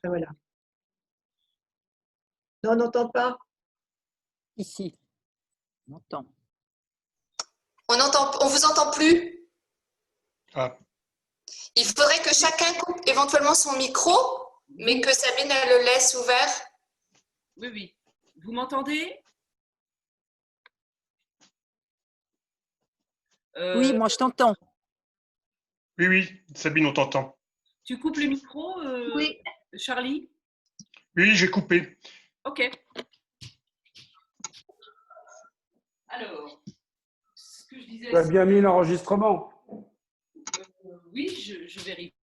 Ah, voilà. Non, on n'entend pas. Ici, on entend. On vous entend plus. Ah. Il faudrait que chacun coupe éventuellement son micro, mais que Sabine elle le laisse ouvert. Oui, oui. Vous m'entendez? Oui, moi je t'entends. Oui, oui, Sabine, on t'entend. Tu coupes le micro, Oui. Charlie? Oui, j'ai coupé. Ok. Alors, ce que je disais. Tu as bien mis l'enregistrement. Oui, je vérifie.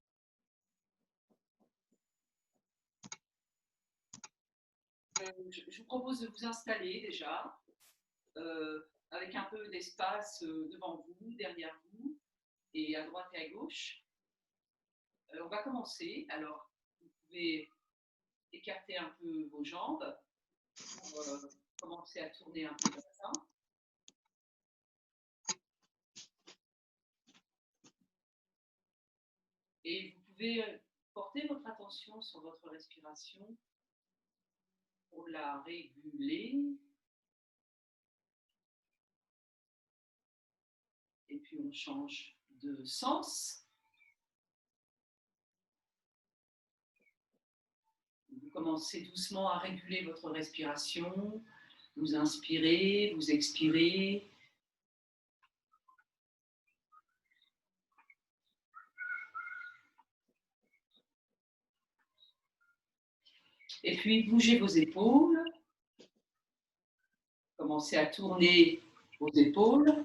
Je vous propose de vous installer déjà, avec un peu d'espace devant vous, derrière vous, et à droite et à gauche. On va commencer. Alors, vous pouvez écarter un peu vos jambes pour commencer à tourner un peu le bassin. Et vous pouvez porter votre attention sur votre respiration pour la réguler. Et puis on change de sens. Vous commencez doucement à réguler votre respiration. Vous inspirez, vous expirez. Et puis bougez vos épaules. Commencez à tourner vos épaules.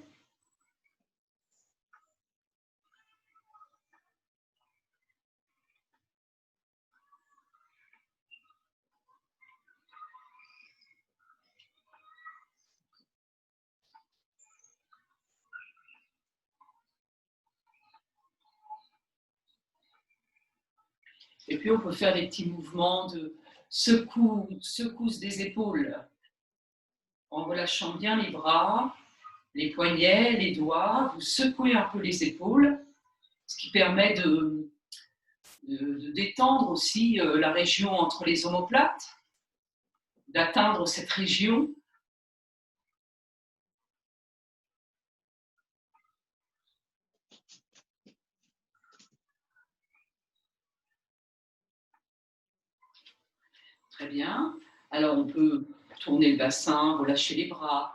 Et puis on peut faire des petits mouvements de secousse des épaules en relâchant bien les bras, les poignets, les doigts. Vous secouez un peu les épaules, ce qui permet de détendre aussi la région entre les omoplates, d'atteindre cette région. Très bien. Alors on peut tourner le bassin, relâcher les bras.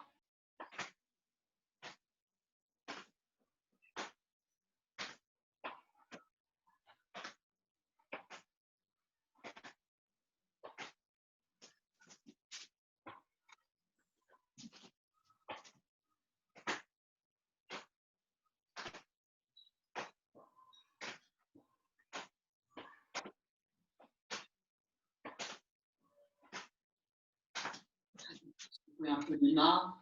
Secouer un peu les mains.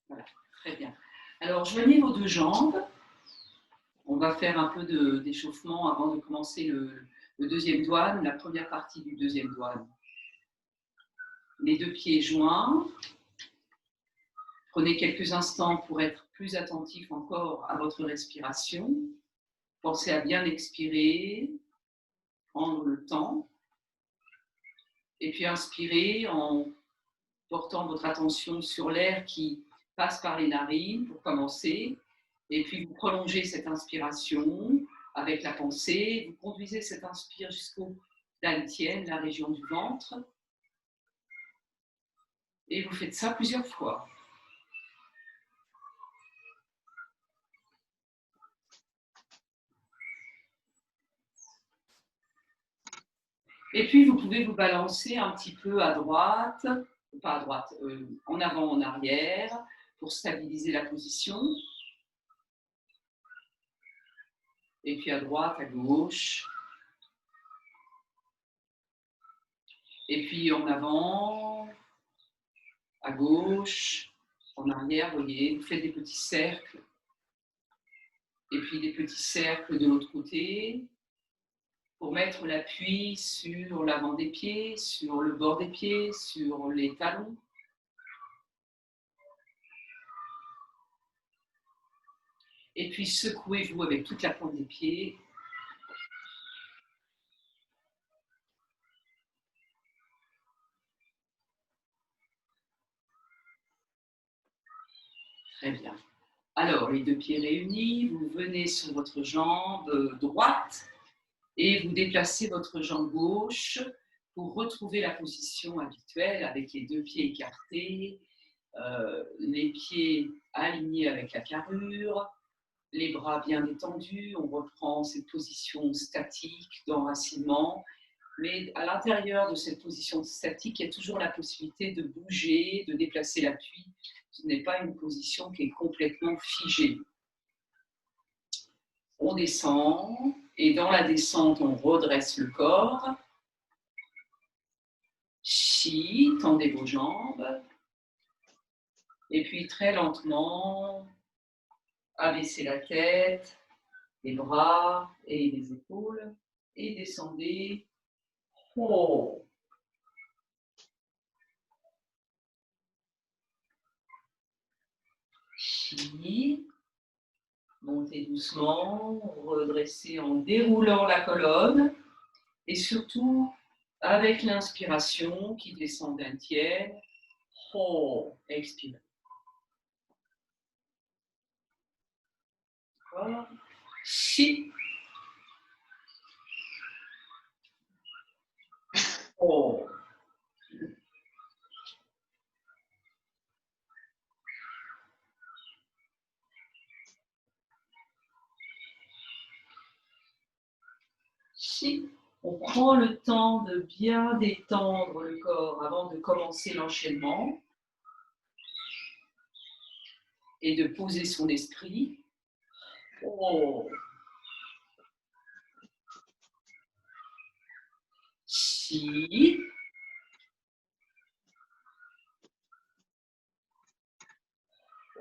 Voilà, très bien. Alors, joignez vos deux jambes. On va faire un peu d'échauffement avant de commencer le deuxième doigt, la première partie du deuxième doigt. Les deux pieds joints. Prenez quelques instants pour être plus attentif encore à votre respiration. Pensez à bien expirer, prendre le temps. Et puis inspirez en portant votre attention sur l'air qui passe par les narines pour commencer. Et puis vous prolongez cette inspiration avec la pensée. Vous conduisez cette inspire jusqu'au dantian, la région du ventre. Et vous faites ça plusieurs fois. Et puis vous pouvez vous balancer un petit peu à droite, pas à droite, en avant, en arrière, pour stabiliser la position. Et puis à droite, à gauche. Et puis en avant, à gauche, en arrière, vous voyez, vous faites des petits cercles. Et puis des petits cercles de l'autre côté, pour mettre l'appui sur l'avant des pieds, sur le bord des pieds, sur les talons. Et puis secouez-vous avec toute la pointe des pieds. Très bien. Alors, les deux pieds réunis, vous venez sur votre jambe droite et vous déplacez votre jambe gauche pour retrouver la position habituelle avec les deux pieds écartés, les pieds alignés avec la carrure, les bras bien détendus. On reprend cette position statique d'enracinement. Mais à l'intérieur de cette position statique, il y a toujours la possibilité de bouger, de déplacer l'appui. Ce n'est pas une position qui est complètement figée. On descend et dans la descente, on redresse le corps. Chi, tendez vos jambes. Et puis très lentement, abaissez la tête, les bras et les épaules et descendez. Oh. Chi. Montez doucement, redressez en déroulant la colonne et surtout avec l'inspiration qui descend d'un tiers. Oh, expirez. Encore. Chi. Oh. Chi. On prend le temps de bien détendre le corps avant de commencer l'enchaînement et de poser son esprit. Oh. Chi.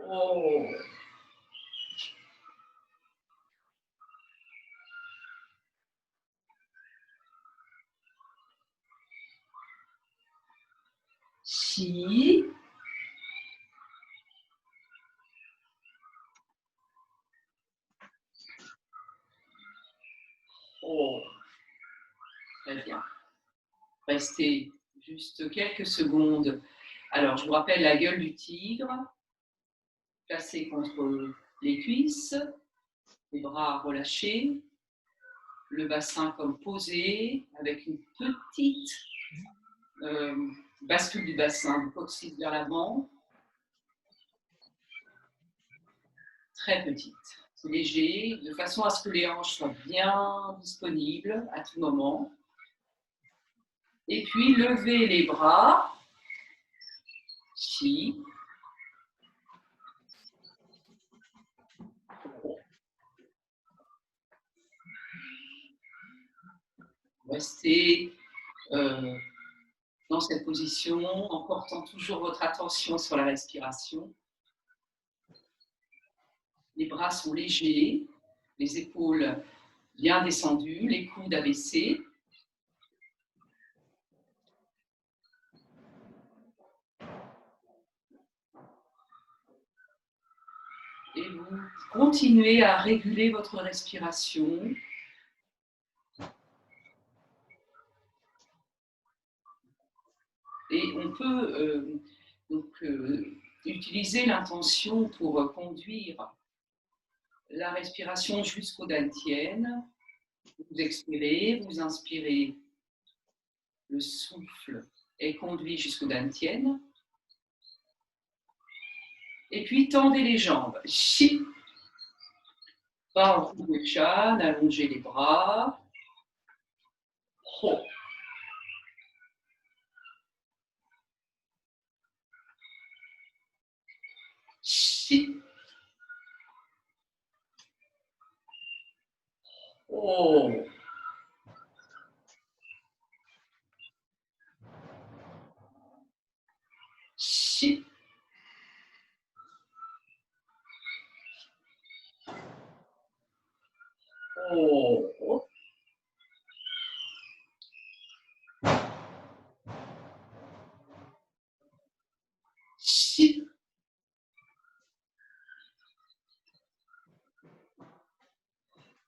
Oh. Chi. Oh. Très bien. Restez juste quelques secondes. Alors, je vous rappelle la gueule du tigre, placée contre les cuisses, les bras relâchés, le bassin comme posé, avec une petite bascule du bassin, du coccyx vers l'avant, très petite, léger, de façon à ce que les hanches soient bien disponibles à tout moment. Et puis, levez les bras, chi. Restez dans cette position en portant toujours votre attention sur la respiration. Les bras sont légers, les épaules bien descendues, les coudes abaissés. Et vous continuez à réguler votre respiration. Et on peut utiliser l'intention pour conduire la respiration jusqu'au dantian. Vous expirez, vous inspirez, le souffle est conduit jusqu'au dantian. Et puis tendez les jambes. Chi. Par Chan, allongez les bras. Ho. Chi. Oh. Chi. Oh.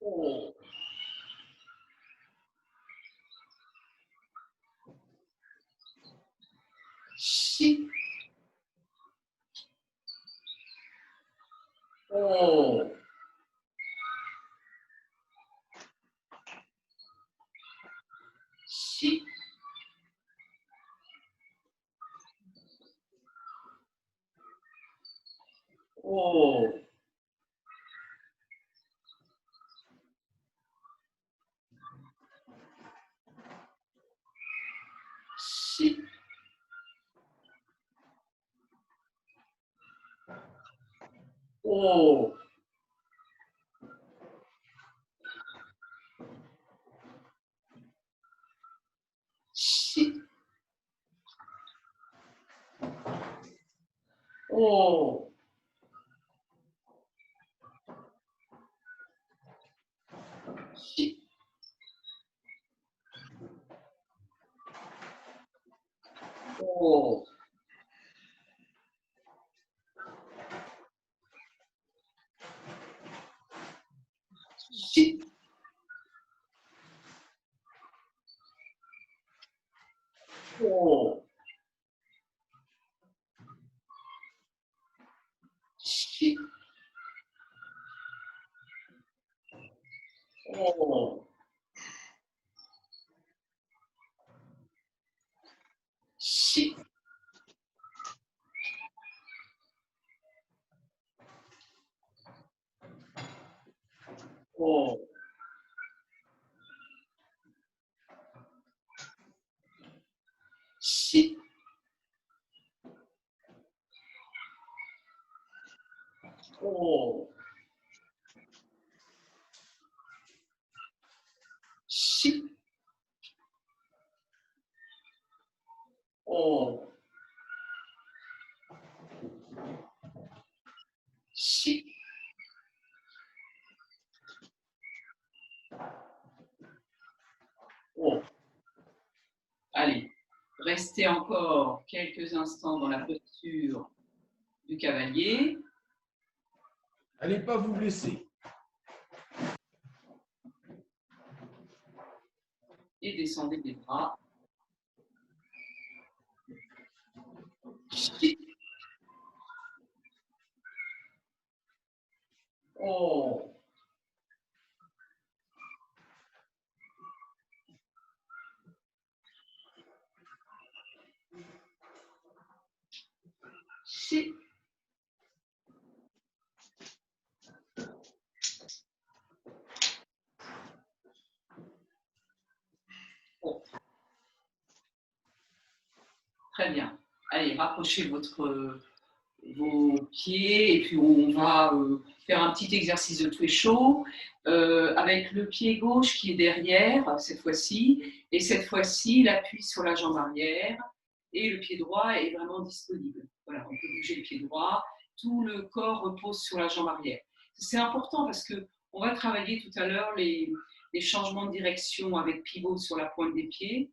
5 6 5 6 5 6 5 6 5 6 5 6 5 6 5 6 5 6 5 6 5 6 5. Allez, restez encore quelques instants dans la posture du cavalier. Allez pas vous blesser. Et descendez les bras. 6 5 6 5. Très bien. Allez, rapprochez vos pieds et puis on va faire un petit exercice de toucher chaud avec le pied gauche qui est derrière cette fois-ci et cette fois-ci l'appui sur la jambe arrière et le pied droit est vraiment disponible. Voilà, on peut bouger le pied droit, tout le corps repose sur la jambe arrière. C'est important parce que on va travailler tout à l'heure les changements de direction avec pivot sur la pointe des pieds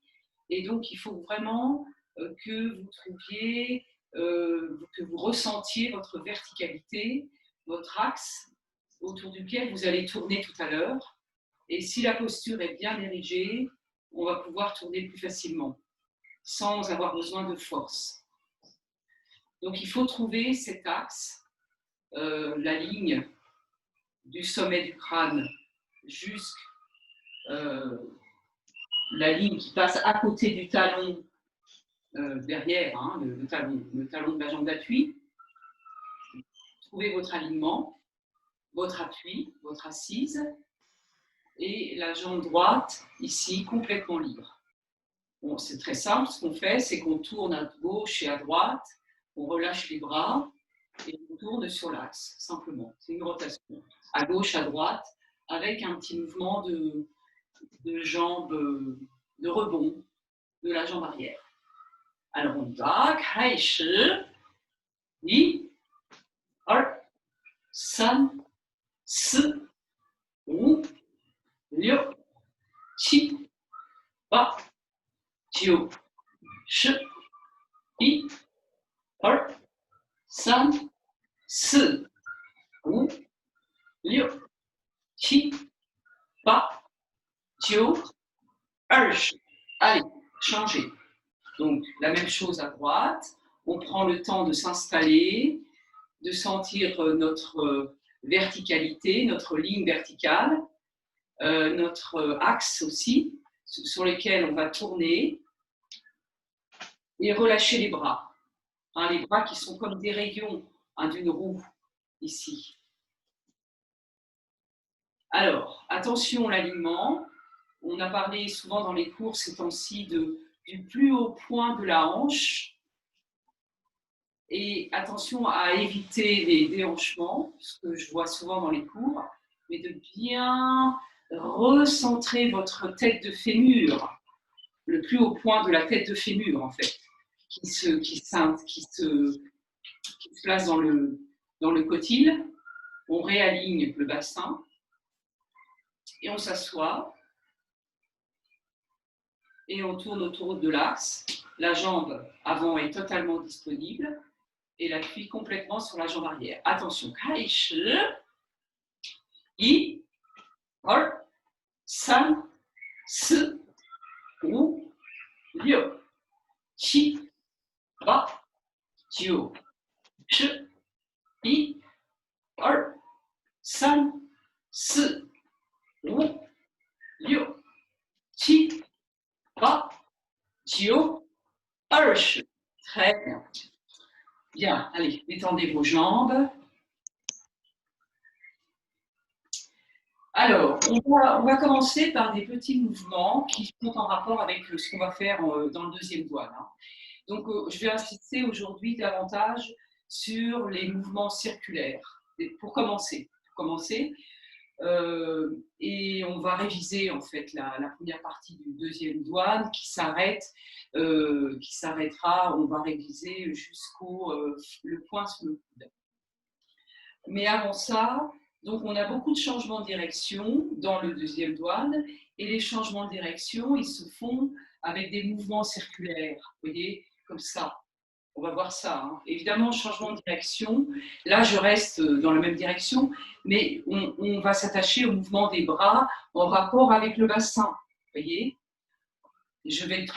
et donc il faut vraiment que vous trouviez, que vous ressentiez votre verticalité, votre axe autour duquel vous allez tourner tout à l'heure. Et si la posture est bien érigée, on va pouvoir tourner plus facilement, sans avoir besoin de force. Donc il faut trouver cet axe, la ligne du sommet du crâne jusqu'à la ligne qui passe à côté du talon derrière, hein, le talon de la jambe d'appui. Trouvez votre alignement, votre appui, votre assise et la jambe droite ici complètement libre. Bon, c'est très simple, ce qu'on fait, c'est qu'on tourne à gauche et à droite, on relâche les bras et on tourne sur l'axe, simplement. C'est une rotation à gauche, à droite, avec un petit mouvement de jambe, de rebond de la jambe arrière. Alors on va, 开始 1 2 3 4 5 6 7 8 9 10 1 2 3 4 5 6 7 Ba, jiu, ersh. Allez, changez. Donc, la même chose à droite. On prend le temps de s'installer, de sentir notre verticalité, notre ligne verticale, notre axe aussi, sur lesquels on va tourner, et relâcher les bras. Hein, les bras qui sont comme des rayons d'une roue, ici. Alors, attention à l'alignement. On a parlé souvent dans les cours ces temps-ci du plus haut point de la hanche. Et attention à éviter les déhanchements, ce que je vois souvent dans les cours, mais de bien recentrer votre tête de fémur, le plus haut point de la tête de fémur, en fait, qui se place dans le cotyle. On réaligne le bassin et on s'assoit et on tourne autour de l'axe. La jambe avant est totalement disponible et l'appui complètement sur la jambe arrière. Attention, Kaishi, I, Or, San, Si, Wu, Liu, Qi, Ba, Jiu, Shi, I, Or, San, Si, Wu, Liu, Qi, Ba, Jiu, Ersh. Très bien. Bien, allez, étendez vos jambes. Alors, on va commencer par des petits mouvements qui sont en rapport avec ce qu'on va faire dans le deuxième doigt. Hein. Donc, je vais insister aujourd'hui davantage sur les mouvements circulaires. Pour commencer, et on va réviser en fait la première partie du deuxième doigt qui s'arrêtera, on va réviser jusqu'au le point sur le coude. Mais avant ça, donc on a beaucoup de changements de direction dans le deuxième doigt et les changements de direction, ils se font avec des mouvements circulaires, vous voyez, comme ça. On va voir ça. Hein. Évidemment, changement de direction. Là, je reste dans la même direction, mais on va s'attacher au mouvement des bras en rapport avec le bassin. Vous voyez ? Je vais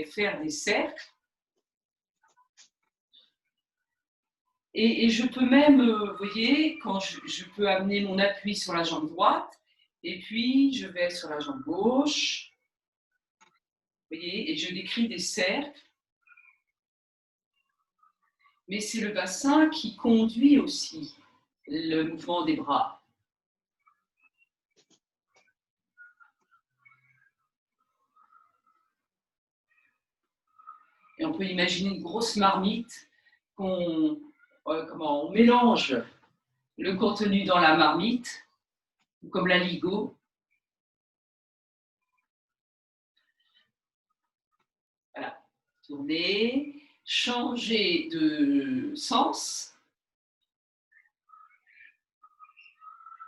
faire des cercles. Et je peux même, vous voyez, quand je peux amener mon appui sur la jambe droite, et puis je vais sur la jambe gauche. Vous voyez, et je décris des cercles. Mais c'est le bassin qui conduit aussi le mouvement des bras. Et on peut imaginer une grosse marmite on mélange le contenu dans la marmite, comme l'aligot. Voilà, tourner, changer de sens.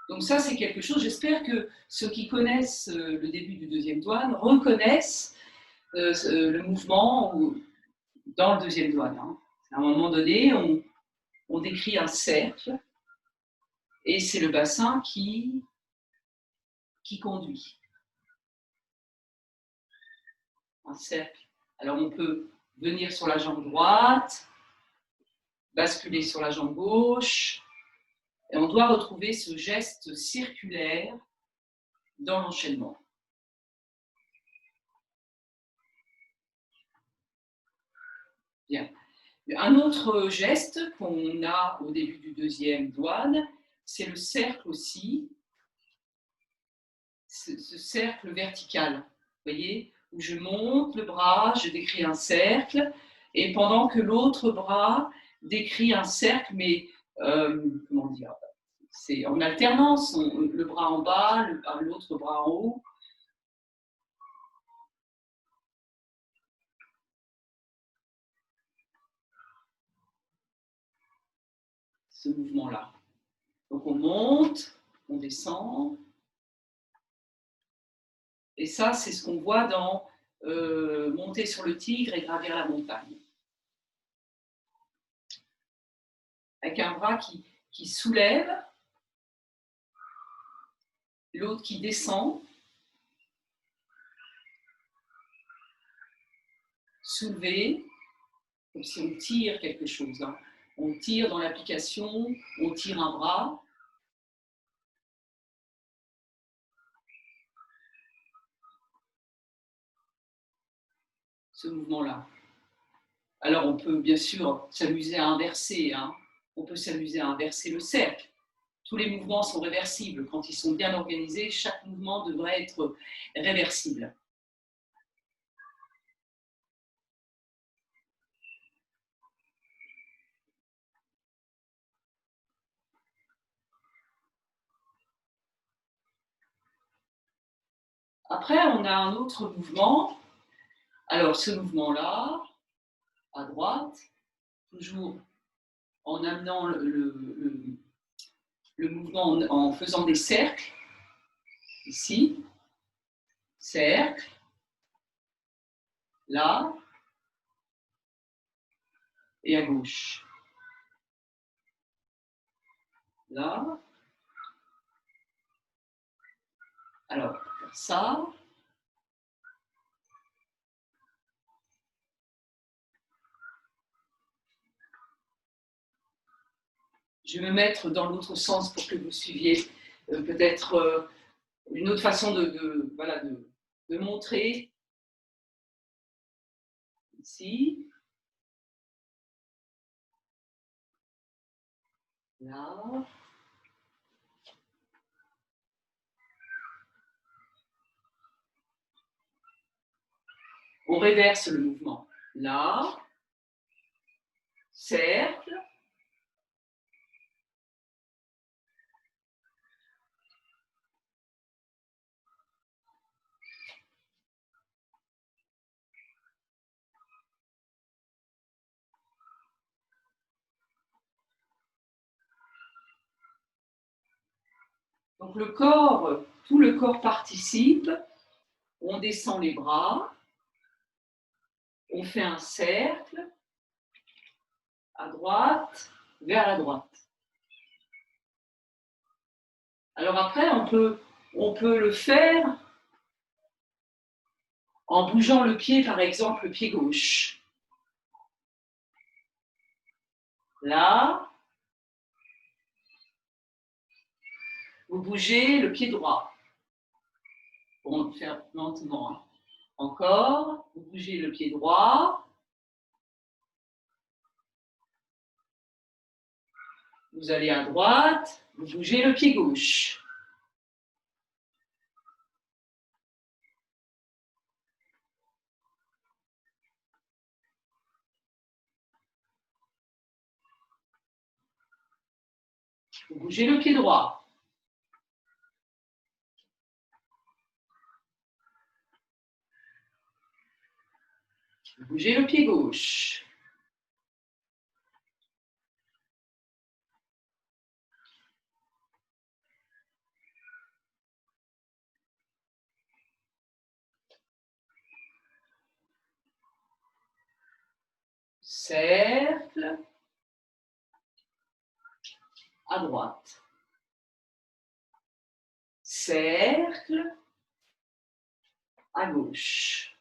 Donc ça, c'est quelque chose, j'espère que ceux qui connaissent le début du deuxième doigt reconnaissent le mouvement dans le deuxième doigt. Hein. À un moment donné, on décrit un cercle et c'est le bassin qui conduit. Un cercle. Alors on peut venir sur la jambe droite, basculer sur la jambe gauche, et on doit retrouver ce geste circulaire dans l'enchaînement. Bien. Un autre geste qu'on a au début du deuxième doigt, c'est le cercle aussi, ce cercle vertical, vous voyez, où je monte le bras, je décris un cercle, et pendant que l'autre bras décrit un cercle, mais comment dire, c'est en alternance, le bras en bas, l'autre bras en haut. Ce mouvement-là. Donc on monte, on descend. Et ça, c'est ce qu'on voit dans monter sur le tigre et gravir la montagne. Avec un bras qui soulève l'autre qui descend, soulever, comme si on tire quelque chose. Hein. On tire dans l'application, on tire un bras. Ce mouvement-là. Alors, on peut bien sûr s'amuser à inverser. Hein. On peut s'amuser à inverser le cercle. Tous les mouvements sont réversibles. Quand ils sont bien organisés, chaque mouvement devrait être réversible. Après, on a un autre mouvement. Alors, ce mouvement-là, à droite, toujours en amenant le mouvement en faisant des cercles. Ici, cercle, là, et à gauche. Là. Alors, faire ça. Je vais me mettre dans l'autre sens pour que vous suiviez peut-être une autre façon de montrer. Ici. Là. On réverse le mouvement. Là. Cercle. Donc le corps, tout le corps participe. On descend les bras. On fait un cercle. À droite, vers la droite. Alors après, on peut le faire en bougeant le pied, par exemple, le pied gauche. Là, vous bougez le pied droit. On va faire lentement. Encore, vous bougez le pied droit. Vous allez à droite, vous bougez le pied gauche. Vous bougez le pied droit. Vous bougez le pied gauche. Cercle. À droite. Cercle. À gauche.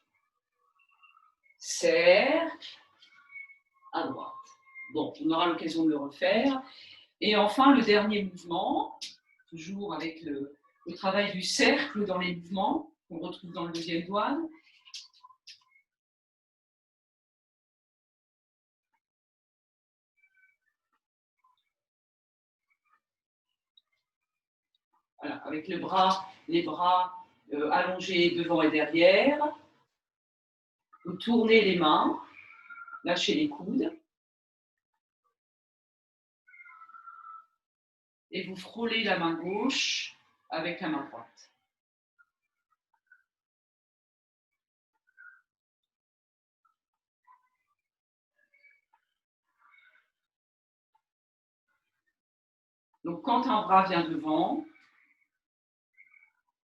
Cercle. À droite. Bon, on aura l'occasion de le refaire. Et enfin, le dernier mouvement, toujours avec le travail du cercle dans les mouvements qu'on retrouve dans le deuxième doigt. Voilà, avec les bras allongés devant et derrière. Vous tournez les mains, lâchez les coudes. Et vous frôlez la main gauche avec la main droite. Donc, quand un bras vient devant,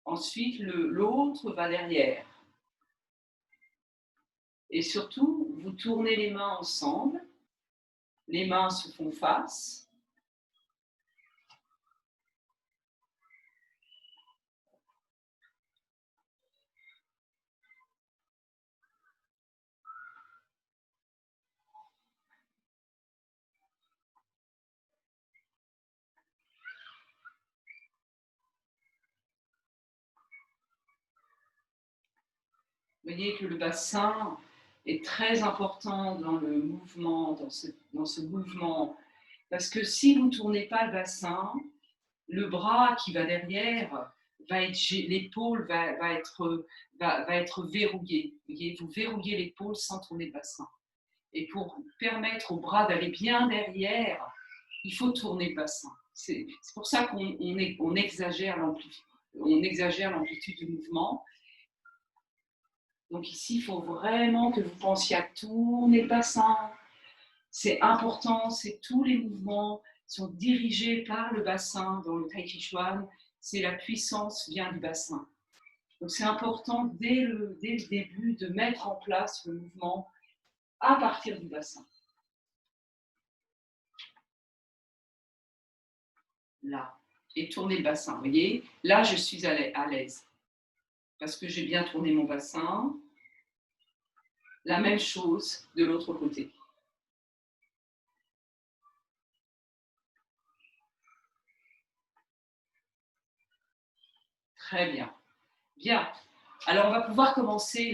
ensuite l'autre va derrière. Et surtout, vous tournez les mains ensemble. Les mains se font face. Vous voyez que le bassin est très important dans le mouvement, dans ce mouvement. Parce que si vous ne tournez pas le bassin, le bras qui va derrière, l'épaule va être verrouillée. Vous voyez, vous verrouillez l'épaule sans tourner le bassin. Et pour permettre au bras d'aller bien derrière, il faut tourner le bassin. C'est pour ça qu'on exagère l'amplitude du mouvement. Donc ici, il faut vraiment que vous pensiez à tourner le bassin. C'est important, c'est tous les mouvements sont dirigés par le bassin dans le Tai Chi Chuan. C'est la puissance vient du bassin. Donc c'est important dès le début de mettre en place le mouvement à partir du bassin. Là. Et tourner le bassin. Vous voyez, là, je suis à l'aise. Parce que j'ai bien tourné mon bassin. La même chose de l'autre côté. Très bien. Bien. Alors, on va pouvoir commencer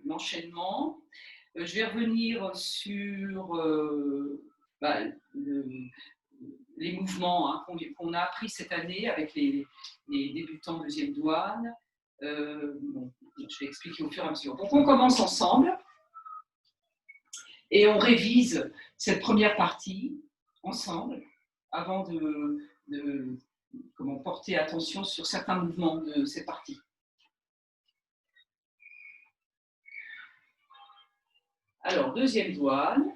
l'enchaînement. Je vais revenir sur les mouvements qu'on a appris cette année avec les débutants deuxième douane. Je vais expliquer au fur et à mesure. Donc, on commence ensemble et on révise cette première partie ensemble avant de porter attention sur certains mouvements de cette partie. Alors, deuxième douane.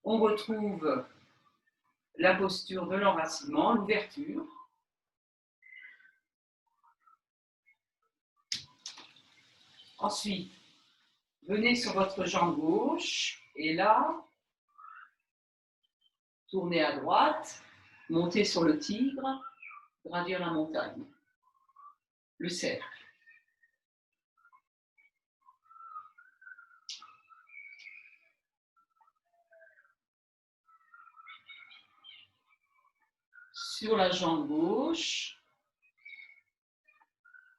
On retrouve la posture de l'enracinement, l'ouverture. Ensuite, venez sur votre jambe gauche et là, tournez à droite, montez sur le tigre, gravir la montagne, le cercle. Sur la jambe gauche,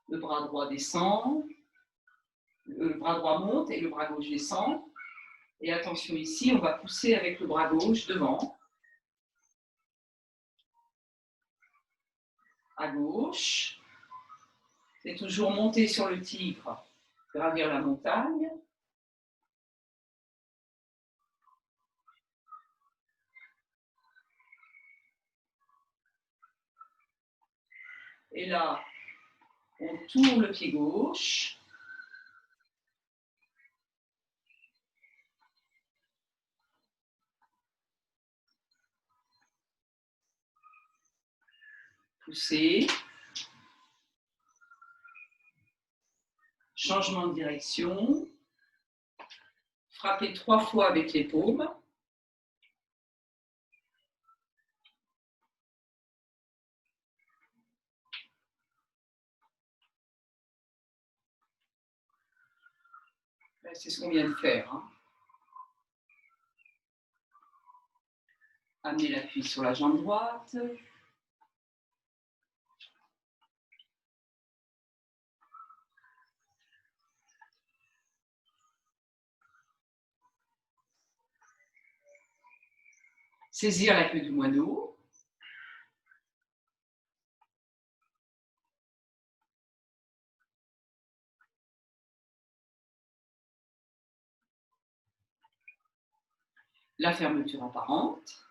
le bras droit descend, le bras droit monte et le bras gauche descend. Et attention ici, on va pousser avec le bras gauche devant. À gauche. C'est toujours monter sur le tigre, gravir la montagne. Et là, on tourne le pied gauche. Pousser. Changement de direction. Frapper 3 fois avec les paumes. C'est ce qu'on vient de faire. Amener l'appui sur la jambe droite. Saisir la queue du moineau. La fermeture apparente.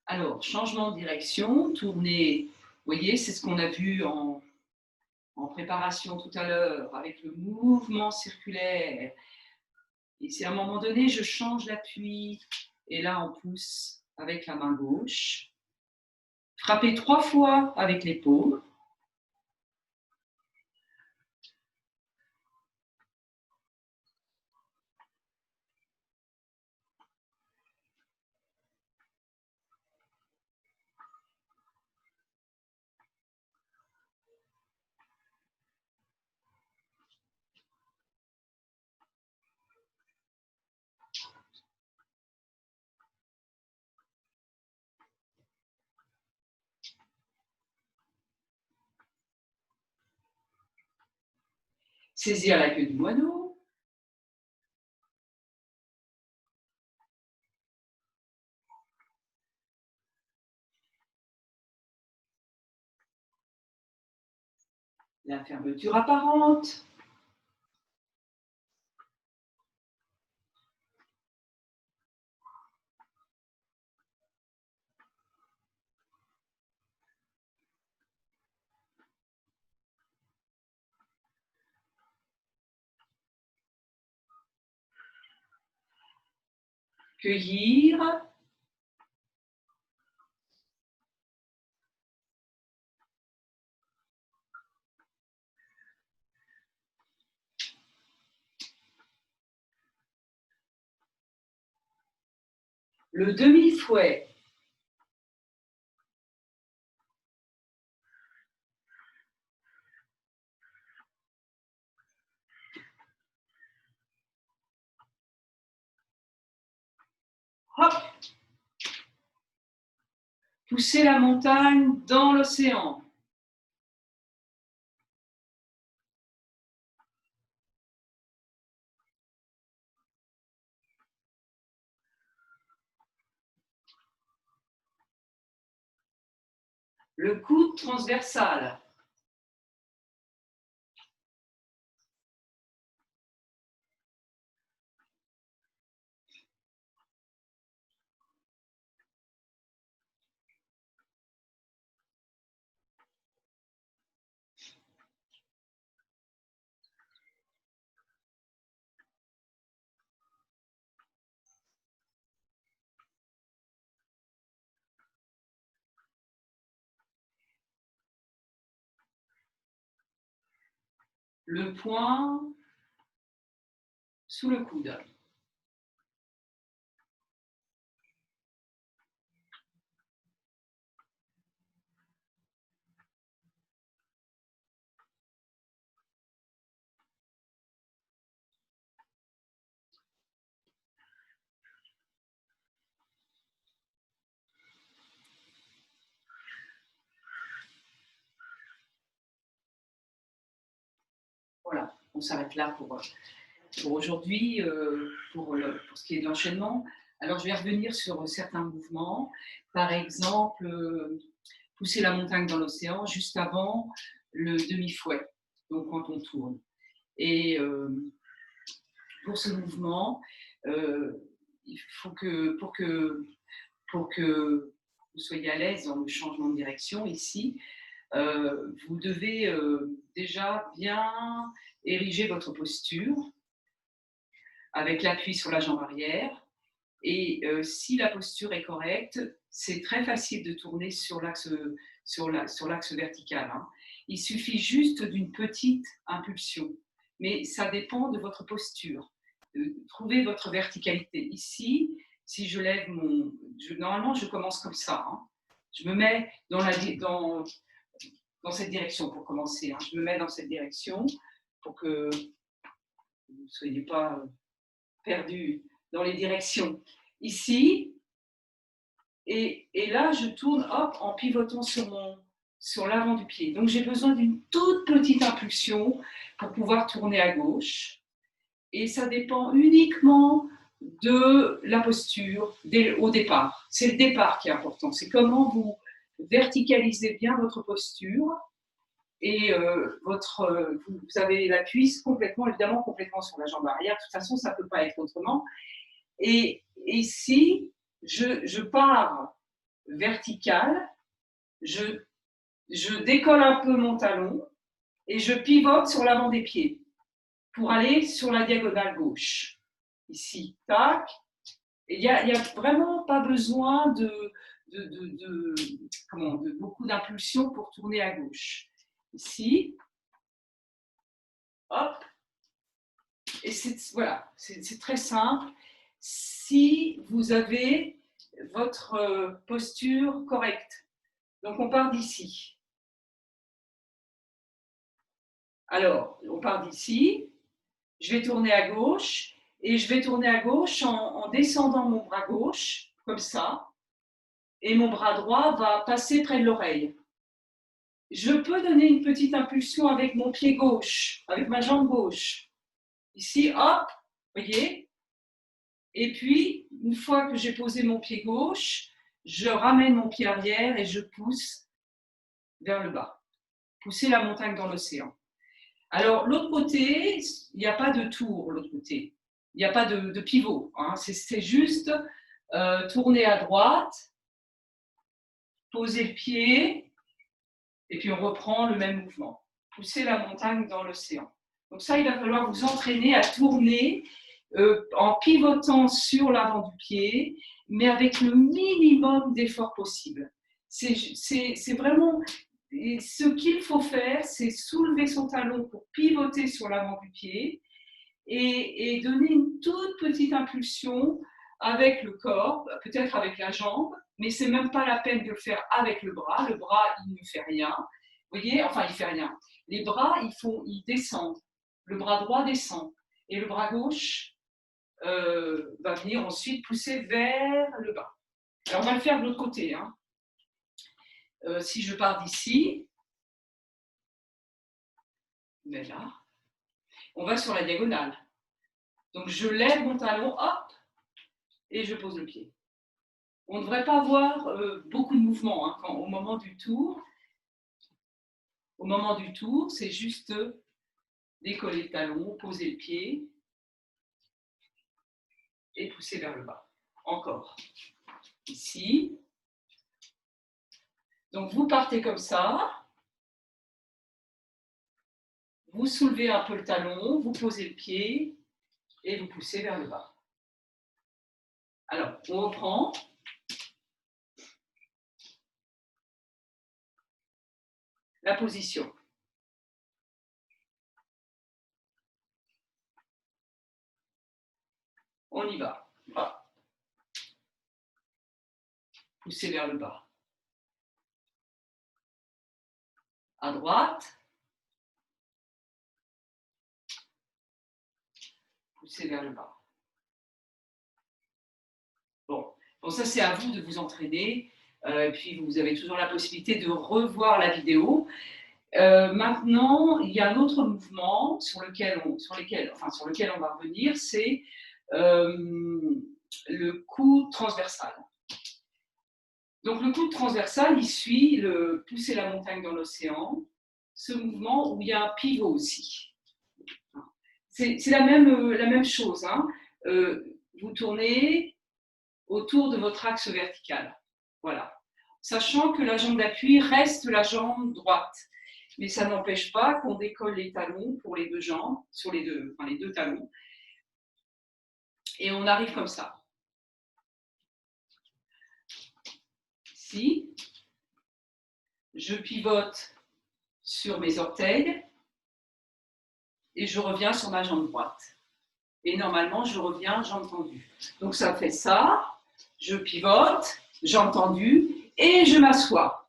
Alors, changement de direction, tourner, vous voyez, c'est ce qu'on a vu en préparation tout à l'heure, avec le mouvement circulaire. Et si à un moment donné, je change l'appui, et là, on pousse avec la main gauche. Frapper 3 fois avec les paumes. Saisir la queue du moineau. La fermeture apparente. Cueillir. Le demi-fouet. Hop. Pousser la montagne dans l'océan. Le coude transversal. Le poing sous le coude. Voilà, on s'arrête là pour aujourd'hui, pour ce qui est de l'enchaînement. Alors, je vais revenir sur certains mouvements. Par exemple, pousser la montagne dans l'océan juste avant le demi-fouet, donc quand on tourne. Et pour ce mouvement, il faut que pour que vous soyez à l'aise dans le changement de direction ici, vous devez déjà bien ériger votre posture avec l'appui sur la jambe arrière. Et si la posture est correcte, c'est très facile de tourner sur l'axe vertical. Hein. Il suffit juste d'une petite impulsion, mais ça dépend de votre posture. Trouvez votre verticalité. Ici, si je lève normalement, je commence comme ça. Hein. Je me mets dans cette direction pour commencer. Hein. Je me mets dans cette direction pour que vous ne soyez pas perdu dans les directions. Ici, et là, je tourne hop, en pivotant sur l'avant du pied. Donc, j'ai besoin d'une toute petite impulsion pour pouvoir tourner à gauche. Et ça dépend uniquement de la posture au départ. C'est le départ qui est important. C'est comment vous verticalisez bien votre posture et vous avez la cuisse évidemment complètement sur la jambe arrière. De toute façon, ça ne peut pas être autrement. Et ici, je pars vertical, je décolle un peu mon talon et je pivote sur l'avant des pieds pour aller sur la diagonale gauche. Ici, tac. Il n'y a vraiment pas besoin de beaucoup d'impulsion pour tourner à gauche. Ici, hop, et c'est très simple. Si vous avez votre posture correcte, donc on part d'ici. Alors, on part d'ici, je vais tourner à gauche, et je vais tourner à gauche en descendant mon bras gauche, comme ça, et mon bras droit va passer près de l'oreille. Je peux donner une petite impulsion avec mon pied gauche, avec ma jambe gauche. Ici, hop, voyez. Et puis, une fois que j'ai posé mon pied gauche, je ramène mon pied arrière et je pousse vers le bas. Pousser la montagne dans l'océan. Alors, l'autre côté, il n'y a pas de tour, l'autre côté. Il n'y a pas de pivot. Hein. C'est juste tourner à droite, poser le pied, et puis on reprend le même mouvement. Pousser la montagne dans l'océan. Donc ça, il va falloir vous entraîner à tourner en pivotant sur l'avant du pied, mais avec le minimum d'effort possible. C'est vraiment ce qu'il faut faire, c'est soulever son talon pour pivoter sur l'avant du pied et donner une toute petite impulsion avec le corps, peut-être avec la jambe, mais c'est même pas la peine de le faire avec le bras. Le bras, il ne fait rien. Vous voyez, enfin, il fait rien. Les bras, ils descendent. Le bras droit descend et le bras gauche va venir ensuite pousser vers le bas. Alors, on va le faire de l'autre côté. Hein. Si je pars d'ici, mais là, on va sur la diagonale. Donc, je lève mon talon, hop, et je pose le pied. On ne devrait pas avoir beaucoup de mouvement hein, au moment du tour. Au moment du tour, c'est juste décoller le talon, poser le pied et pousser vers le bas. Encore. Ici. Donc, vous partez comme ça. Vous soulevez un peu le talon, vous posez le pied et vous poussez vers le bas. Alors, on reprend. La position. On y va. Voilà. Poussez vers le bas. À droite. Poussez vers le bas. Bon, ça c'est à vous de vous entraîner. Puis vous avez toujours la possibilité de revoir la vidéo. Maintenant, il y a un autre mouvement sur lequel on va revenir, c'est le coude transversal. Donc le coude transversal, il suit le pousser la montagne dans l'océan, ce mouvement où il y a un pivot aussi. C'est la même chose. Hein. Vous tournez autour de votre axe vertical. Voilà. Sachant que la jambe d'appui reste la jambe droite. Mais ça n'empêche pas qu'on décolle les talons pour les deux jambes, sur les deux talons. Et on arrive comme ça. Ici, je pivote sur mes orteils et je reviens sur ma jambe droite. Et normalement, je reviens jambe tendue. Donc ça fait ça, je pivote, jambe tendue et je m'assois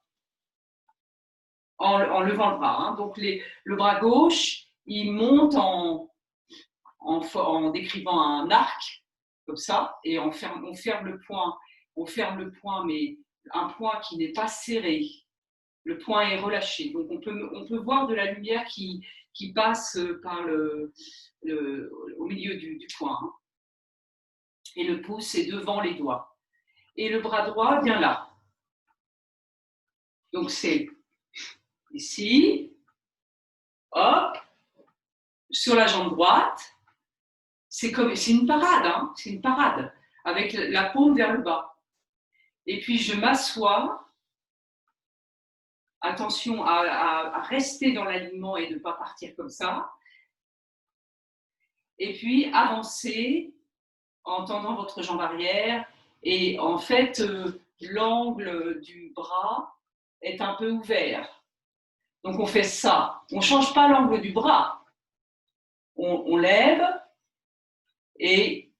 en levant le bras. Hein. Donc le bras gauche, il monte en décrivant un arc, comme ça, et on ferme le poing, mais un poing qui n'est pas serré. Le poing est relâché. Donc on peut voir de la lumière qui passe par au milieu du poing. Hein. Et le pouce est devant les doigts. Et le bras droit vient là. Donc c'est ici, hop, sur la jambe droite. C'est une parade, hein, c'est une parade, avec la paume vers le bas. Et puis je m'assois. Attention à rester dans l'alignement et de ne pas partir comme ça. Et puis avancer en tendant votre jambe arrière. Et en fait, l'angle du bras est un peu ouvert. Donc on fait ça. On ne change pas l'angle du bras. On lève et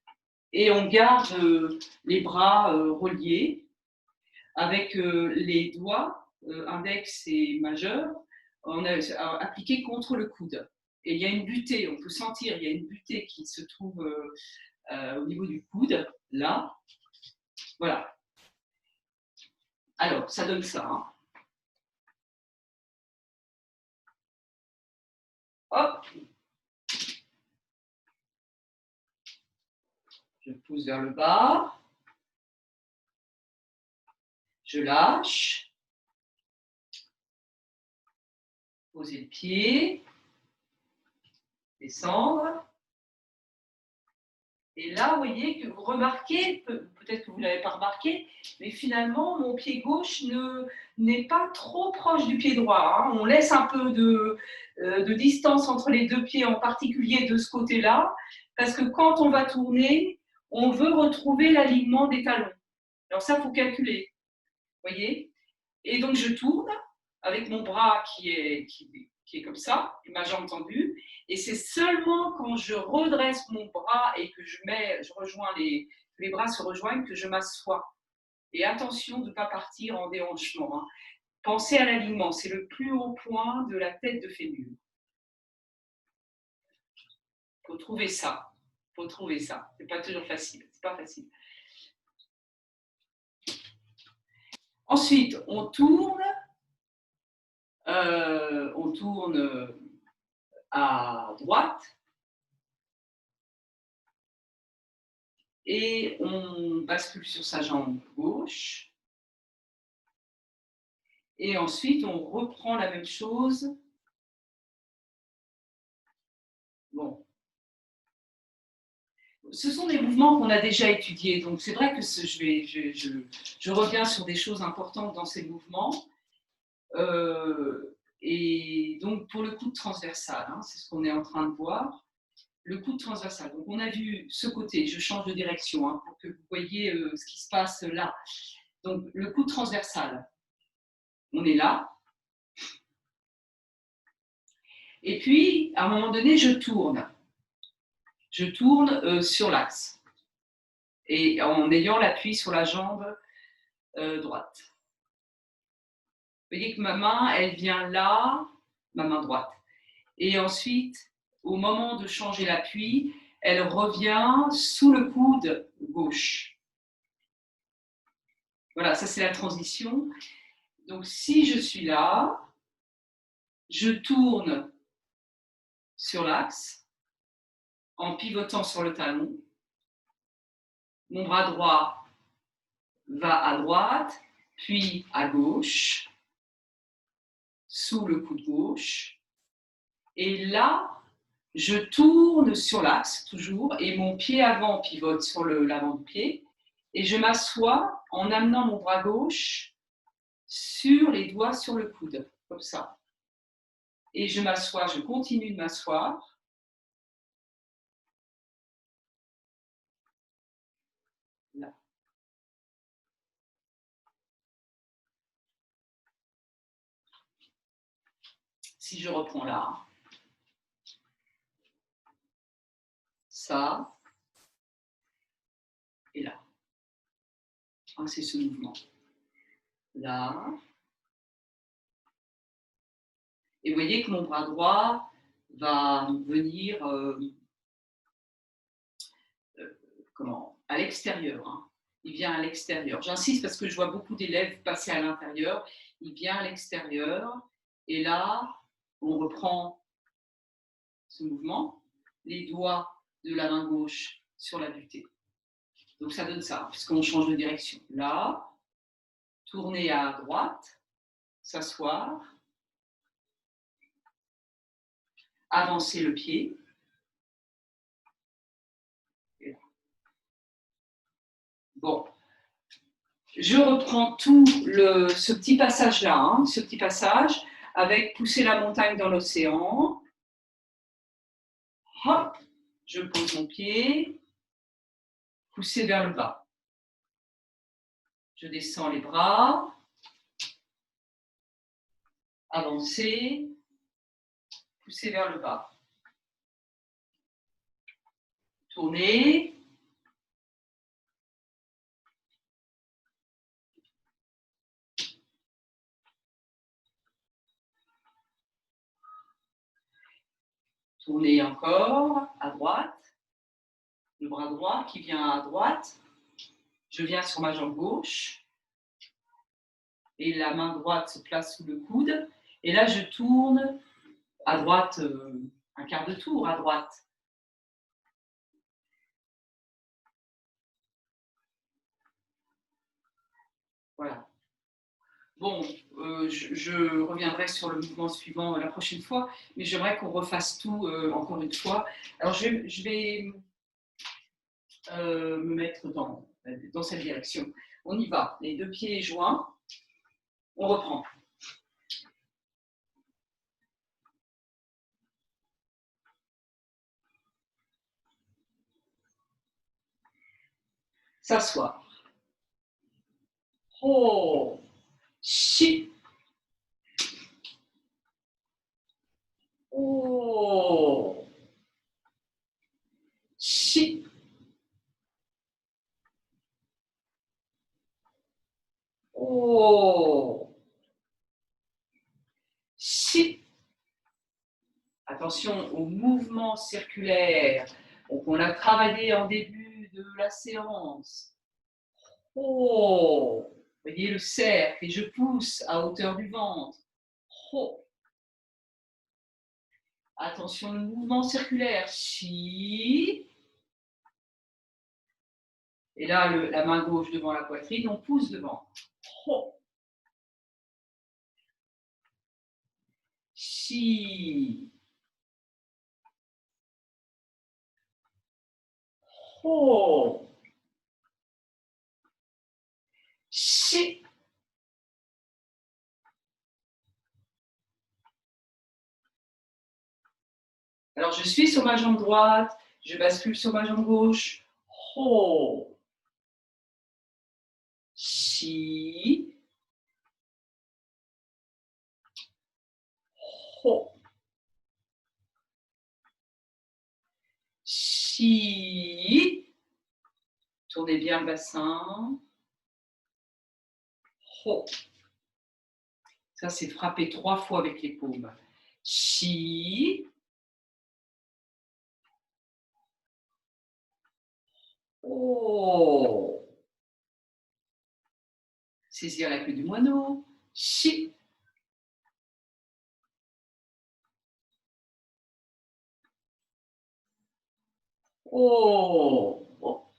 on garde les bras reliés avec les doigts. Index et majeur, on a appliqué contre le coude. Et il y a une butée, on peut sentir, il y a une butée qui se trouve au niveau du coude, là. Voilà. Alors, ça donne ça. Hein. Hop. Je pousse vers le bas. Je lâche. Poser le pied. Descendre. Et là, vous voyez que vous remarquez, peut-être que vous ne l'avez pas remarqué, mais finalement, mon pied gauche n'est pas trop proche du pied droit. Hein. On laisse un peu de distance entre les deux pieds, en particulier de ce côté-là, parce que quand on va tourner, on veut retrouver l'alignement des talons. Alors ça, il faut calculer. Vous voyez? Et donc, je tourne avec mon bras qui est comme ça, et ma jambe tendue. Et c'est seulement quand je redresse mon bras et que les bras se rejoignent que je m'assois. Et attention de ne pas partir en déhanchement. Hein. Pensez à l'alignement, c'est le plus haut point de la tête de fémur. Il faut trouver ça. Il faut trouver ça. Ce n'est pas toujours facile. C'est pas facile. Ensuite, on tourne à droite et on bascule sur sa jambe gauche. Et ensuite, on reprend la même chose. Bon. Ce sont des mouvements qu'on a déjà étudiés, donc c'est vrai que je reviens sur des choses importantes dans ces mouvements. Et donc, pour le coude transversal, hein, c'est ce qu'on est en train de voir, le coude transversal. Donc, on a vu ce côté, je change de direction hein, pour que vous voyez ce qui se passe là. Donc, le coude transversal, on est là. Et puis, à un moment donné, je tourne. Je tourne sur l'axe et en ayant l'appui sur la jambe droite. Vous voyez que ma main, elle vient là, ma main droite. Et ensuite, au moment de changer l'appui, elle revient sous le coude gauche. Voilà, ça c'est la transition. Donc si je suis là, je tourne sur l'axe en pivotant sur le talon. Mon bras droit va à droite, puis à gauche, sous le coude gauche. Et là, je tourne sur l'axe, toujours, et mon pied avant pivote sur l'avant du pied. Et je m'assois en amenant mon bras gauche sur les doigts sur le coude, comme ça. Et je m'assois, je continue de m'asseoir. Là. Si je reprends là, ça et là. Ah, c'est ce mouvement. Là. Et vous voyez que mon bras droit va venir à l'extérieur. Hein. Il vient à l'extérieur. J'insiste parce que je vois beaucoup d'élèves passer à l'intérieur. Il vient à l'extérieur. Et là, on reprend ce mouvement. Les doigts de la main gauche sur la butée. Donc ça donne ça, puisqu'on change de direction. Là, tourner à droite, s'asseoir, avancer le pied. Et là. Bon, je reprends tout ce petit passage-là, hein, ce petit passage, avec pousser la montagne dans l'océan. Hop, je pose mon pied. Pousser vers le bas. Je descends les bras. Avancer. Pousser vers le bas. Tourner. Tourner encore à droite. Le bras droit qui vient à droite. Je viens sur ma jambe gauche. Et la main droite se place sous le coude. Et là, je tourne à droite un quart de tour à droite. Voilà. Bon, je reviendrai sur le mouvement suivant la prochaine fois, mais j'aimerais qu'on refasse tout encore une fois. Alors, je vais me mettre dans cette direction. On y va, les deux pieds joints. On reprend. S'asseoir. Ho, shi. Oh, shi. Oh, shi. Attention au mouvement circulaire qu'on a travaillé en début de la séance. Oh, voyez le cercle et je pousse à hauteur du ventre. Oh. Attention au mouvement circulaire. Chi. Et là, la main gauche devant la poitrine, on pousse devant. Ho. Chi. Ho. Chi. Alors, je suis sur ma jambe droite, je bascule sur ma jambe gauche. Ho. Chi. Ho. Chi. Tournez bien le bassin. Ho. Ça, c'est frapper 3 fois avec les paumes. Chi. Oh. Saisir la queue du moineau. Chi. Oh. Oh.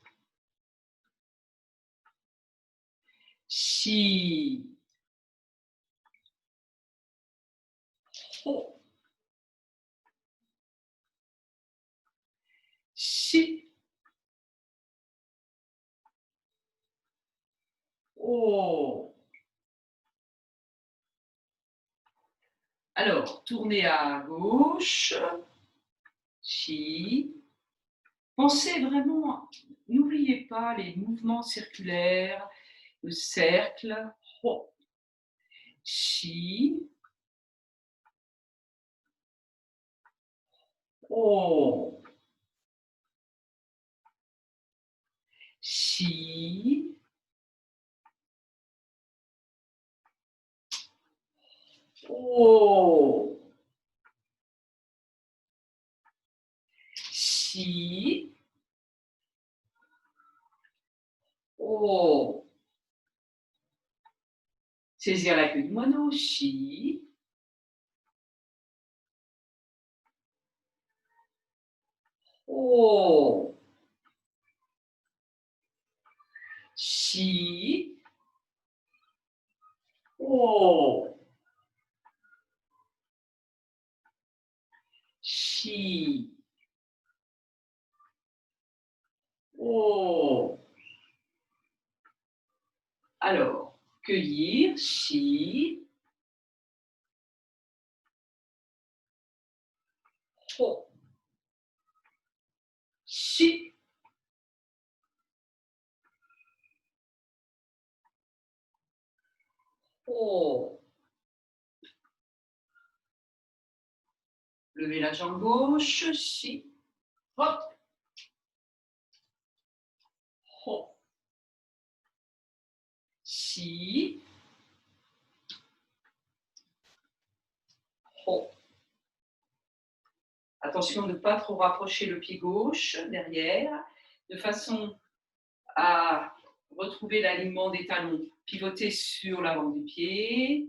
Chi. Oh. Chi. Oh. Alors, tournez à gauche. Chi. Pensez vraiment, n'oubliez pas les mouvements circulaires, le cercle. Ho. Chi. Oh. Chi. Oh. Chi. Oh. Saisir la queue du moineau. Chi. Oh. Chi. Oh. Chi. Oh. Alors, cueillir. Chi. Ho. Chi. Oh. Levez la jambe gauche. Chi. Hop. Ho. Chi. Ho. Attention de ne pas trop rapprocher le pied gauche derrière, de façon à retrouver l'alignement des talons. Pivoter sur l'avant du pied.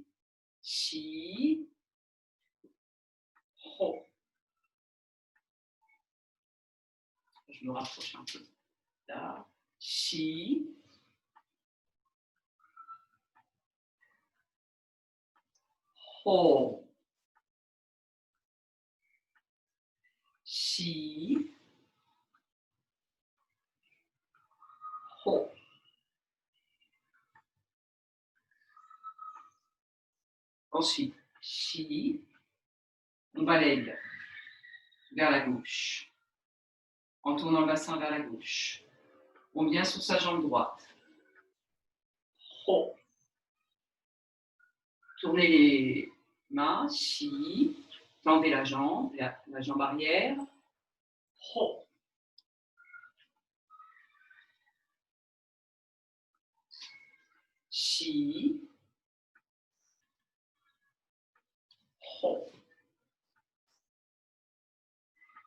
Chi. Ho. Je me rapproche un peu. Là. Chi. Ho. Chi. Ho. Ensuite, chi. On balaye vers la gauche. En tournant le bassin vers la gauche. On vient sur sa jambe droite. Ho. Tournez les mains. Chi. Tendez la jambe arrière. Ho. Chi. Ho.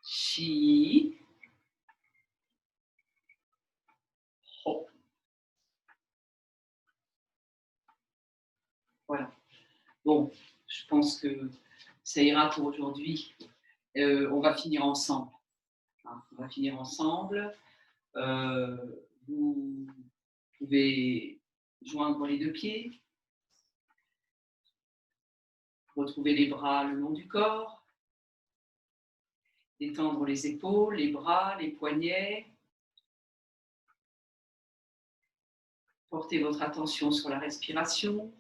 Chi. Ho. Voilà. Bon, je pense que ça ira pour aujourd'hui. On va finir ensemble. Hein, on va finir ensemble. Vous pouvez joindre les deux pieds. Retrouver les bras le long du corps. Détendre les épaules, les bras, les poignets. Portez votre attention sur la respiration.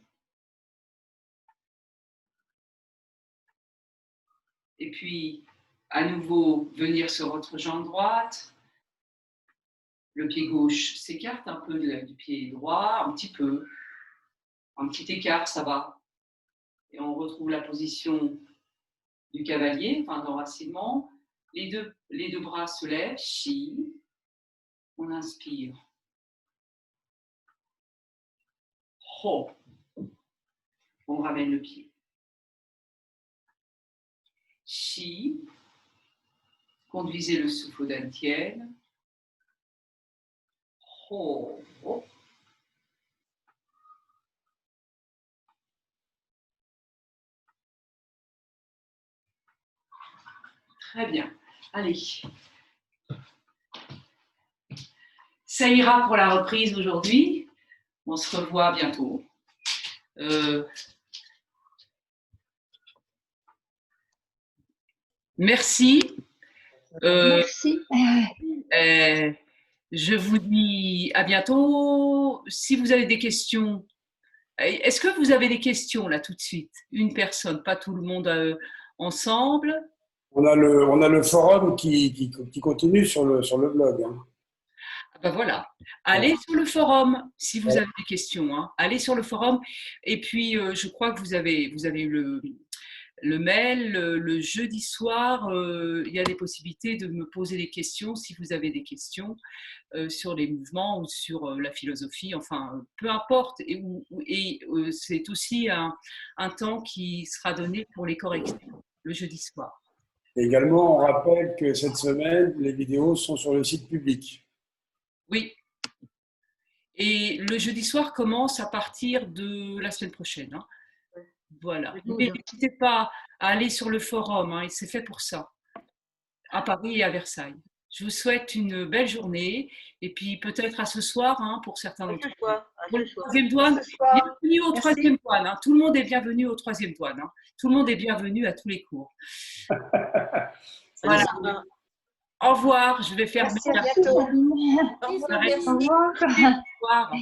Et puis, à nouveau, venir sur votre jambe droite. Le pied gauche s'écarte un peu du pied droit, un petit peu. Un petit écart, ça va. Et on retrouve la position du cavalier, enfin d'enracinement. Les deux bras se lèvent. Chi. On inspire. Ho. On ramène le pied. Chi. Conduisez le souffle au dantienne. Ho. Ho. Très bien. Allez. Ça ira pour la reprise aujourd'hui. On se revoit bientôt. Merci. Merci. Je vous dis à bientôt. Si vous avez des questions, est-ce que vous avez des questions là tout de suite? Une personne, pas tout le monde ensemble. On a le forum qui continue sur le blog. Hein. Ben voilà, allez sur le forum si vous avez des questions. Hein. Allez sur le forum. Et puis, je crois que vous avez eu le mail. Le jeudi soir, il y a des possibilités de me poser des questions si vous avez des questions sur les mouvements ou sur la philosophie. Enfin, peu importe. Et c'est aussi un temps qui sera donné pour les corrections le jeudi soir. Également, on rappelle que cette semaine, les vidéos sont sur le site public. Oui. Et le jeudi soir commence à partir de la semaine prochaine. Hein. Voilà. Mais n'hésitez pas à aller sur le forum. Hein. C'est fait pour ça. À Paris et à Versailles. Je vous souhaite une belle journée. Et puis peut-être à ce soir hein, pour certains d'entre vous. Troisième douane, bienvenue au troisième douane. Hein. Tout le monde est bienvenu au troisième douane. Hein. Tout le monde est bienvenu à tous les cours. Voilà. Au revoir, je vais faire Merci, à bientôt. Au revoir. Au revoir. Au revoir.